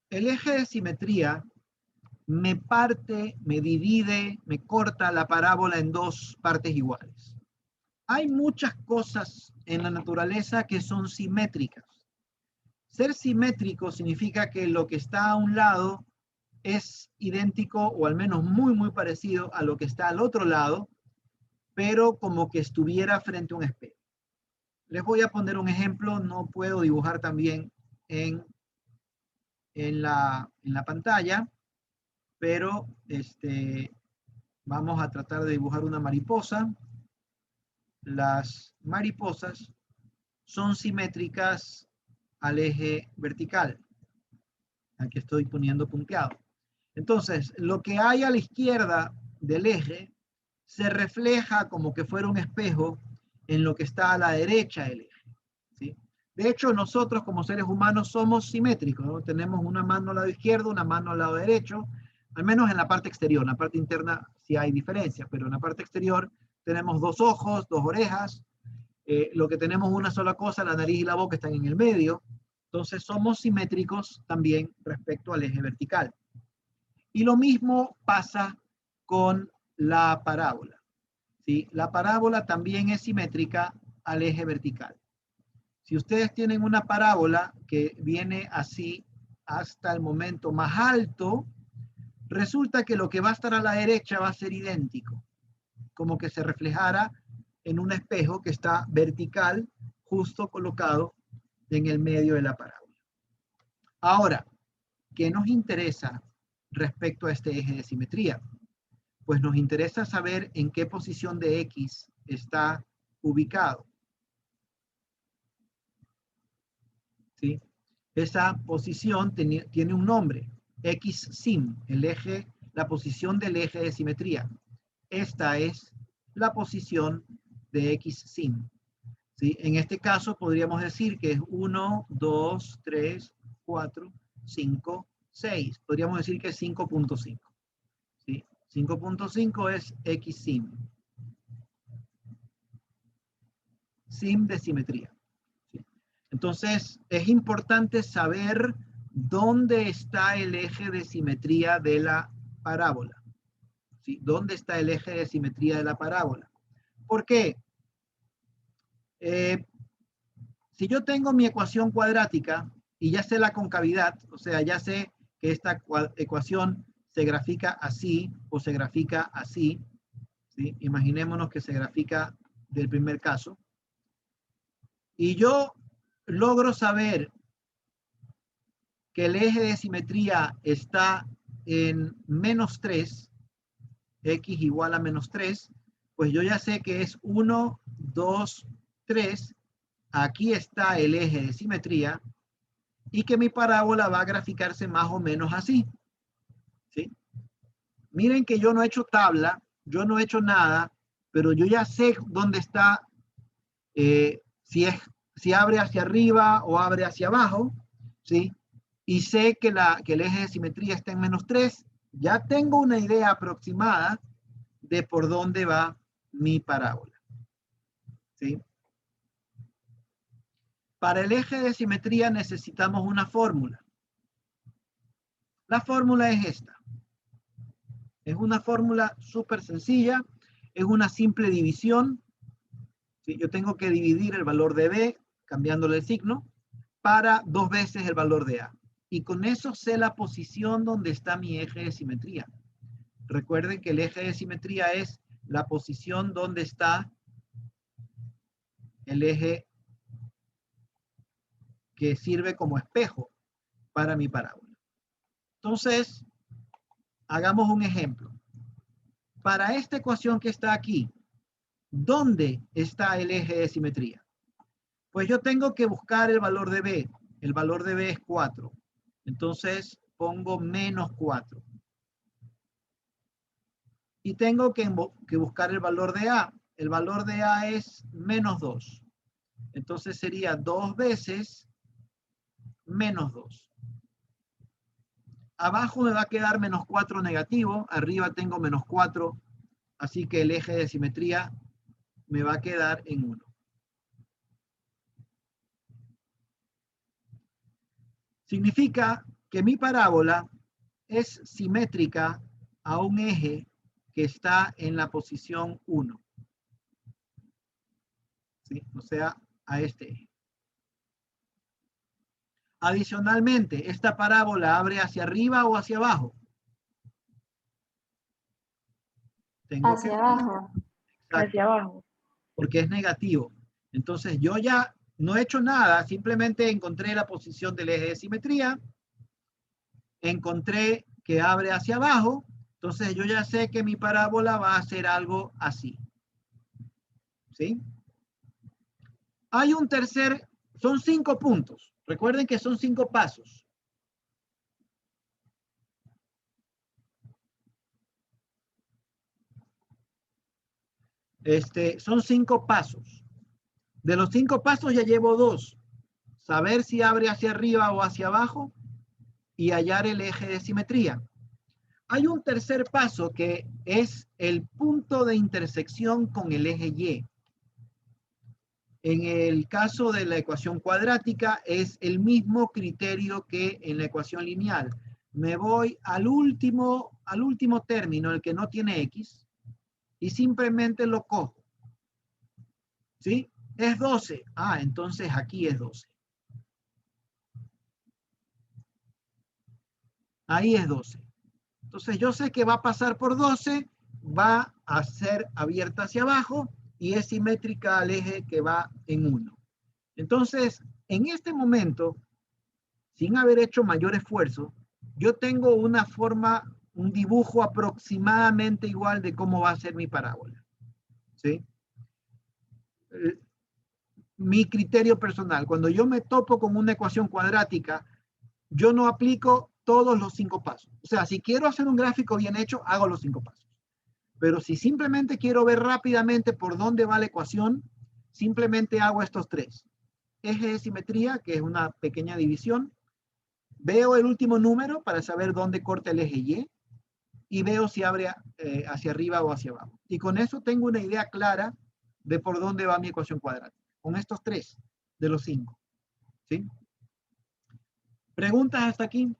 El eje de simetría me parte, me divide, me corta la parábola en dos partes iguales. Hay muchas cosas en la naturaleza que son simétricas. Ser simétrico significa que lo que está a un lado es idéntico o al menos muy parecido a lo que está al otro lado, pero como que estuviera frente a un espejo. Les voy a poner un ejemplo, no puedo dibujar también en la pantalla, pero vamos a tratar de dibujar una mariposa. Las mariposas son simétricas al eje vertical. Aquí estoy poniendo punteado. Entonces, lo que hay a la izquierda del eje se refleja como que fuera un espejo en lo que está a la derecha del eje, ¿sí? De hecho, nosotros como seres humanos somos simétricos, ¿no? Tenemos una mano al lado izquierdo, una mano al lado derecho, al menos en la parte exterior. En la parte interna sí hay diferencias, pero en la parte exterior tenemos dos ojos, dos orejas. Lo que tenemos una sola cosa, la nariz y la boca están en el medio. Entonces somos simétricos también respecto al eje vertical. Y lo mismo pasa con la parábola, ¿sí? La parábola también es simétrica al eje vertical. Si ustedes tienen una parábola que viene así hasta el momento más alto, resulta que lo que va a estar a la derecha va a ser idéntico, como que se reflejara en un espejo que está vertical, justo colocado en el medio de la parábola. Ahora, ¿qué nos interesa respecto a este eje de simetría? Pues nos interesa saber en qué posición de X está ubicado, ¿sí? Esa posición tiene un nombre, X-sim, el eje, la posición del eje de simetría. Esta es la posición de X-sim, ¿sí? En este caso podríamos decir que es 1, 2, 3, 4, 5, 6. Podríamos decir que es 5.5. ¿Sí? 5.5 es X-sim. Sim de simetría. ¿Sí? Entonces, es importante saber dónde está el eje de simetría de la parábola. ¿Sí? ¿Dónde está el eje de simetría de la parábola? ¿Por qué? Si yo tengo mi ecuación cuadrática y ya sé la concavidad, o sea, ya sé que esta ecuación se grafica así o se grafica así, ¿sí? Imaginémonos que se grafica del primer caso. Y yo logro saber que el eje de simetría está en -3, x igual a -3, pues yo ya sé que es 1, 2, 3. Aquí está el eje de simetría y que mi parábola va a graficarse más o menos así, ¿sí? Miren que yo no he hecho tabla, yo no he hecho nada, pero yo ya sé dónde está, si abre hacia arriba o abre hacia abajo, ¿sí? Y sé que el eje de simetría está en -3, ya tengo una idea aproximada de por dónde va mi parábola, ¿sí? Para el eje de simetría necesitamos una fórmula. La fórmula es esta. Es una fórmula súper sencilla, es una simple división. ¿Sí? Yo tengo que dividir el valor de B, cambiándole el signo, para 2 veces el valor de A. Y con eso sé la posición donde está mi eje de simetría. Recuerden que el eje de simetría es la posición donde está el eje que sirve como espejo para mi parábola. Entonces, hagamos un ejemplo. Para esta ecuación que está aquí, ¿dónde está el eje de simetría? Pues yo tengo que buscar el valor de B. El valor de B es 4. Entonces pongo -4. Y tengo que buscar el valor de A. El valor de A es -2. Entonces sería 2 veces -2. Abajo me va a quedar -4 negativo. Arriba tengo -4. Así que el eje de simetría me va a quedar en 1. Significa que mi parábola es simétrica a un eje que está en la posición 1. ¿Sí? O sea, a este eje. Adicionalmente, ¿esta parábola abre hacia arriba o hacia abajo? Tengo que Hacia abajo. exacto, Hacia abajo. porque es negativo. Entonces yo ya no he hecho nada, simplemente encontré la posición del eje de simetría, encontré que abre hacia abajo, entonces yo ya sé que mi parábola va a ser algo así. ¿Sí? Hay un tercer, son 5 puntos. Recuerden que son 5 pasos. Son 5 pasos. De los 5 pasos ya llevo 2. Saber si abre hacia arriba o hacia abajo y hallar el eje de simetría. Hay un tercer paso que es el punto de intersección con el eje Y. En el caso de la ecuación cuadrática es el mismo criterio que en la ecuación lineal. Me voy al último término, el que no tiene X, y simplemente lo cojo. ¿Sí? Es 12. Ah, entonces aquí es 12. Ahí es 12. Entonces yo sé que va a pasar por 12, va a ser abierta hacia abajo y es simétrica al eje que va en 1. Entonces, en este momento, sin haber hecho mayor esfuerzo, yo tengo una forma, un dibujo aproximadamente igual de cómo va a ser mi parábola. ¿Sí? Mi criterio personal, cuando yo me topo con una ecuación cuadrática, yo no aplico todos los 5 pasos. O sea, si quiero hacer un gráfico bien hecho, hago los 5 pasos. Pero si simplemente quiero ver rápidamente por dónde va la ecuación, simplemente hago estos 3. Eje de simetría, que es una pequeña división. Veo el último número para saber dónde corta el eje y veo si abre hacia arriba o hacia abajo. Y con eso tengo una idea clara de por dónde va mi ecuación cuadrática. Con estos 3 de los 5. ¿Sí? ¿Preguntas hasta aquí?